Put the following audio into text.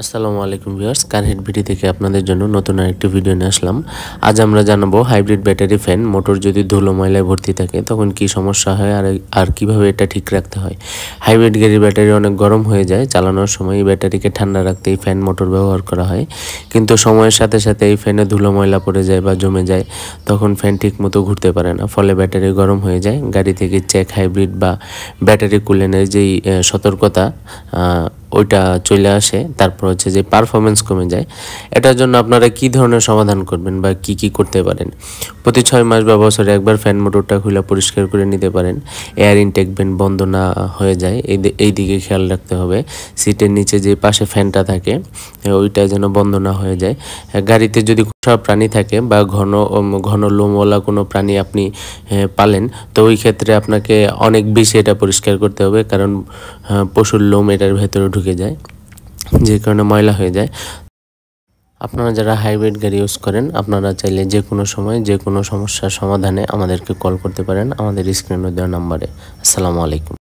আসসালামু আলাইকুম ভিউয়ার্স, কারহেড ভিডি থেকে আপনাদের জন্য নতুন আরেকটি ভিডিও নিয়ে আসলাম। আজ আমরা জানাবো হাইব্রিড ব্যাটারি ফ্যান মোটর যদি ধুলো ময়লায় ভর্তি থাকে তখন কি সমস্যা হয় আর কিভাবে এটা ঠিক রাখতে হয়। হাইব্রিড গাড়ির ব্যাটারি অনেক গরম হয়ে যায়, চালানোর সময় এই ব্যাটারিকে ঠান্ডা রাখতে এই ফ্যান মোটর ব্যবহার করা হয়, কিন্তু সময়ের সাথে সাথে এই ফ্যানে ধুলো ময়লা পড়ে যায় বা জমে যায়, তখন ফ্যান ঠিক মতো ঘুরতে পারে না, ফলে ব্যাটারি গরম হয়ে যায়। গাড়ি থেকে চেক হাইব্রিড বা ব্যাটারি কুলেনের যেই সতর্কতা ওইটা চলে আসে, তারপর হচ্ছে যে পারফরমেন্স কমে যায়। এটার জন্য আপনারা কি ধরনের সমাধান করবেন বা কি করতে পারেন? প্রতি 6 মাস বা বছরে একবার ফ্যান মোটরটা খুলে পরিষ্কার করে নিতে পারেন। এয়ার ইনটেক ভেন্ট বন্ধ না হয়ে যায় এই দিকে খেয়াল রাখতে হবে। সিটের নিচে যে পাশে ফ্যানটা থাকে ওইটা যেন বন্ধ না হয়ে যায়। গাড়িতে যদি সব প্রাণী থাকে বা ঘন লোমওয়ালা কোনো প্রাণী আপনি পালেন, তো ওই ক্ষেত্রে আপনাকে অনেক বেশি এটা পরিষ্কার করতে হবে, কারণ পশুর লোম এটার ভেতরে ঢুকে যায়, যে কারণে ময়লা হয়ে যায়। আপনারা যারা হাইব্রিড গাড়ি ইউজ করেন, আপনারা চাইলে যে কোনো সময় যে কোনো সমস্যার সমাধানে আমাদেরকে কল করতে পারেন আমাদের স্ক্রিনে দেওয়া নাম্বারে। আসসালামু আলাইকুম।